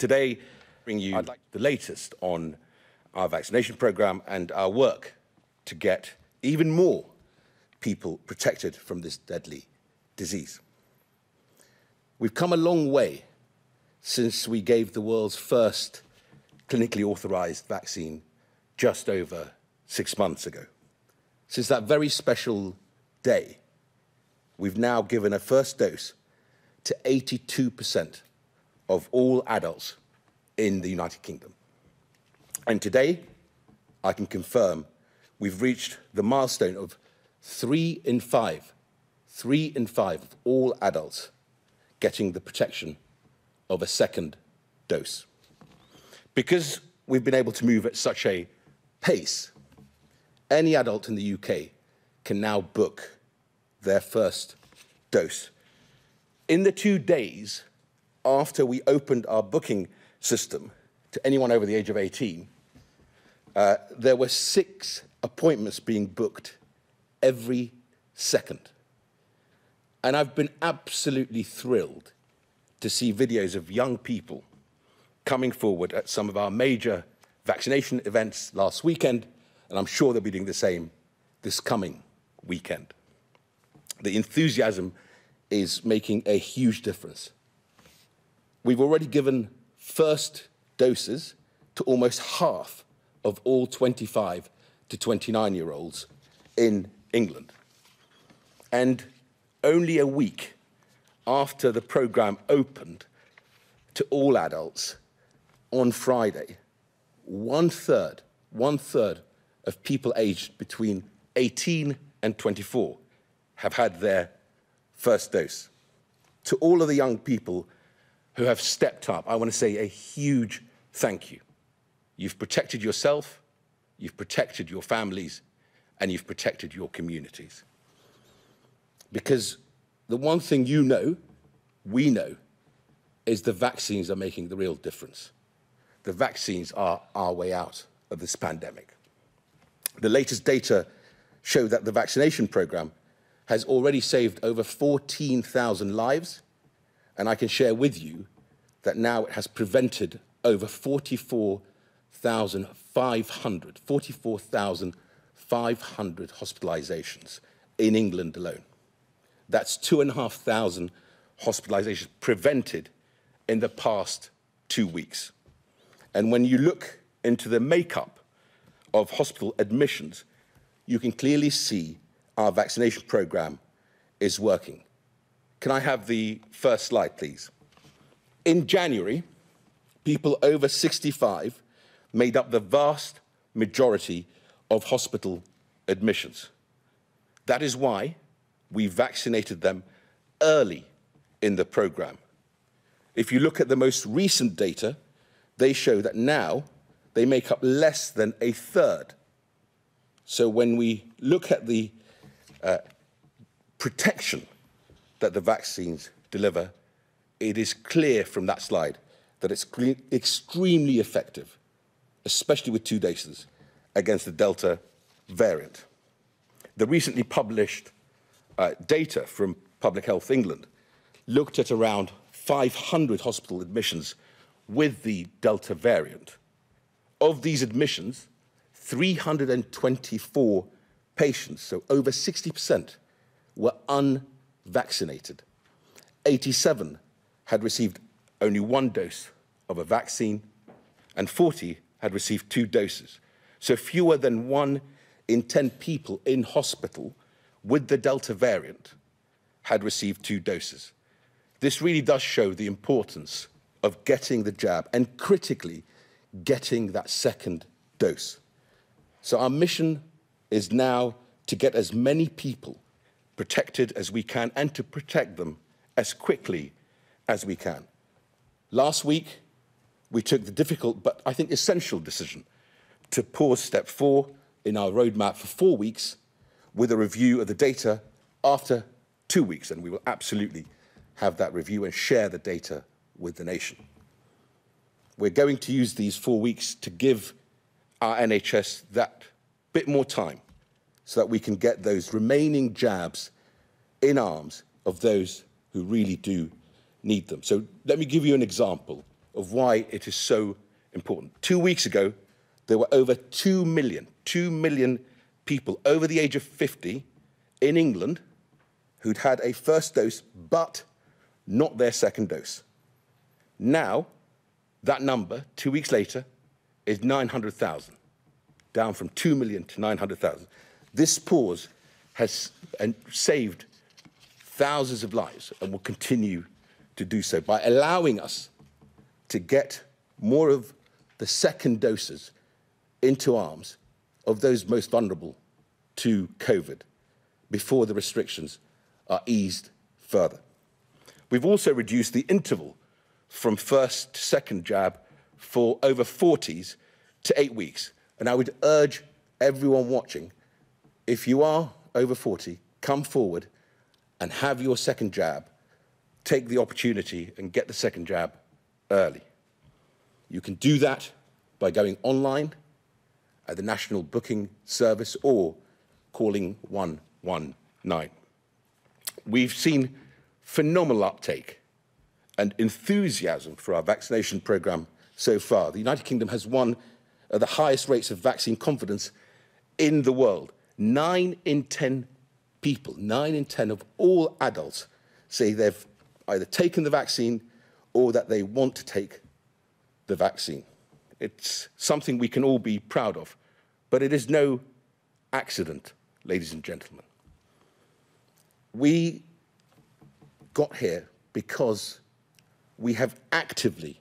Today, I bring you the latest on our vaccination programme and our work to get even more people protected from this deadly disease. We've come a long way since we gave the world's first clinically authorised vaccine just over 6 months ago. Since that very special day, we've now given a first dose to 82% of all adults in the United Kingdom. And today, I can confirm we've reached the milestone of 3 in 5 of all adults getting the protection of a second dose. Because we've been able to move at such a pace, any adult in the UK can now book their first dose. In the 2 days after we opened our booking system to anyone over the age of 18, there were 6 appointments being booked every second. And I've been absolutely thrilled to see videos of young people coming forward at some of our major vaccination events last weekend, and I'm sure they'll be doing the same this coming weekend. The enthusiasm is making a huge difference. We've already given first doses to almost half of all 25 to 29-year-olds in England. And only a week after the programme opened to all adults on Friday, one third of people aged between 18 and 24 have had their first dose. To all of the young people who have stepped up, I want to say a huge thank you. You've protected yourself, you've protected your families, and you've protected your communities. Because the one thing you know, we know, is the vaccines are making the real difference. The vaccines are our way out of this pandemic. The latest data show that the vaccination programme has already saved over 14,000 lives, and I can share with you that now it has prevented over 44,500 hospitalisations in England alone. That's 2,500 hospitalisations prevented in the past 2 weeks. And when you look into the makeup of hospital admissions, you can clearly see our vaccination programme is working. Can I have the first slide, please? In January, people over 65 made up the vast majority of hospital admissions. That is why we vaccinated them early in the programme. If you look at the most recent data, they show that now they make up less than a third. So when we look at the protection that the vaccines deliver, it is clear from that slide that it's extremely effective, especially with 2 doses, against the Delta variant. The recently published data from Public Health England looked at around 500 hospital admissions with the Delta variant. Of these admissions, 324 patients, so over 60%, were unvaccinated. 87 had received only 1 dose of a vaccine, and 40 had received 2 doses. So fewer than 1 in 10 people in hospital with the Delta variant had received 2 doses. This really does show the importance of getting the jab and, critically, getting that second dose. So our mission is now to get as many people protected as we can and to protect them as quickly as we can. Last week, we took the difficult but I think essential decision to pause step 4 in our roadmap for 4 weeks with a review of the data after 2 weeks, and we will absolutely have that review and share the data with the nation. We're going to use these 4 weeks to give our NHS that bit more time so that we can get those remaining jabs in arms of those who really do need them. So let me give you an example of why it is so important. 2 weeks ago, there were over 2 million people over the age of 50 in England who'd had a first dose but not their second dose. Now, that number, 2 weeks later, is 900,000, down from 2 million to 900,000. This pause has saved thousands of lives and will continue to do so by allowing us to get more of the second doses into arms of those most vulnerable to COVID before the restrictions are eased further. We've also reduced the interval from first to second jab for over 40s to 8 weeks. And I would urge everyone watching, if you are over 40, come forward and have your second jab. Take the opportunity and get the second jab early. You can do that by going online at the National Booking Service or calling 119. We've seen phenomenal uptake and enthusiasm for our vaccination programme so far. The United Kingdom has one of the highest rates of vaccine confidence in the world. 9 in 10 people, 9 in 10 of all adults say they've either taken the vaccine or that they want to take the vaccine. It's something we can all be proud of, but it is no accident, ladies and gentlemen. We got here because we have actively,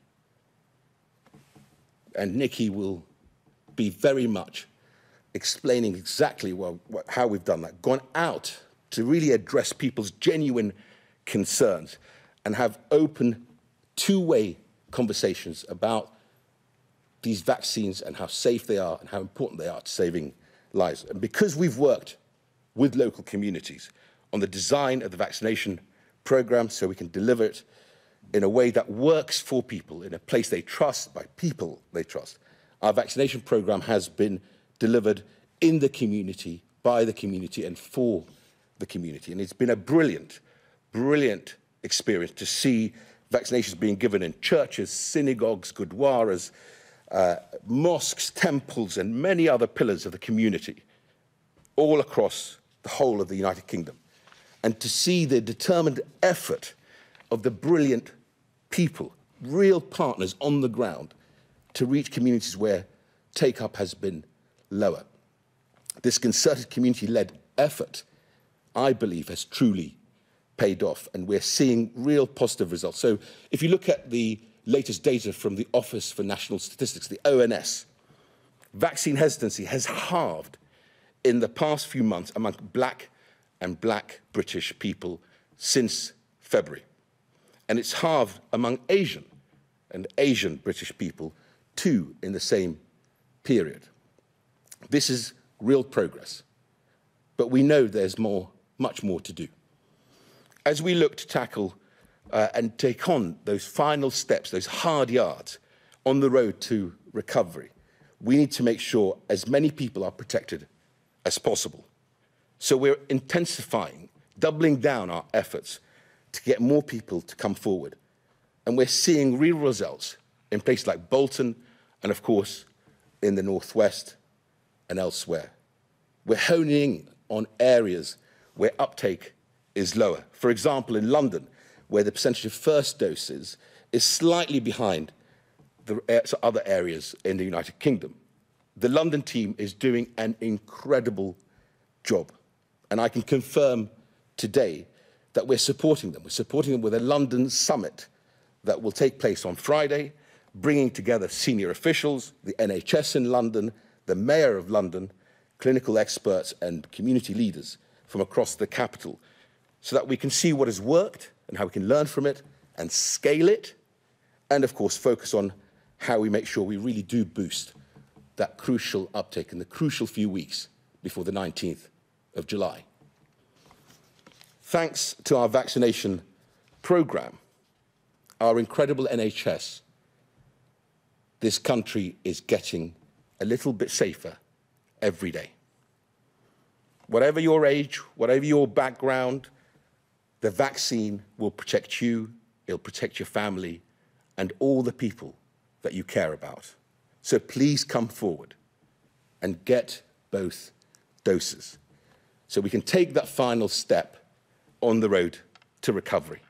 and Nikki will be very much explaining exactly how we've done that, gone out to really address people's genuine concerns and have open two-way conversations about these vaccines and how safe they are and how important they are to saving lives. And because we've worked with local communities on the design of the vaccination programme so we can deliver it in a way that works for people, in a place they trust, by people they trust, our vaccination programme has been delivered in the community, by the community and for the community. And it's been a brilliant, brilliant experience to see vaccinations being given in churches, synagogues, gurdwaras, mosques, temples, and many other pillars of the community, all across the whole of the United Kingdom. And to see the determined effort of the brilliant people, real partners on the ground, to reach communities where take-up has been lower. This concerted community-led effort, I believe, has truly paid off, and we're seeing real positive results. So if you look at the latest data from the Office for National Statistics, the ONS, vaccine hesitancy has halved in the past few months among black and black British people since February. And it's halved among Asian and Asian British people too in the same period. This is real progress, but we know there's much more to do. As we look to tackle and take on those final steps, those hard yards on the road to recovery, we need to make sure as many people are protected as possible. So we're intensifying, doubling down our efforts to get more people to come forward. And we're seeing real results in places like Bolton and, of course, in the Northwest and elsewhere. We're honing in on areas where uptake is lower. For example, in London, where the percentage of first doses is slightly behind the other areas in the United Kingdom. The London team is doing an incredible job. And I can confirm today that we're supporting them. We're supporting them with a London summit that will take place on Friday, bringing together senior officials, the NHS in London, the Mayor of London, clinical experts and community leaders from across the capital, so that we can see what has worked and how we can learn from it and scale it, and of course focus on how we make sure we really do boost that crucial uptake in the crucial few weeks before the 19th of July. Thanks to our vaccination programme, our incredible NHS, this country is getting a little bit safer every day. Whatever your age, whatever your background, the vaccine will protect you, it'll protect your family, and all the people that you care about. So please come forward and get both doses so we can take that final step on the road to recovery.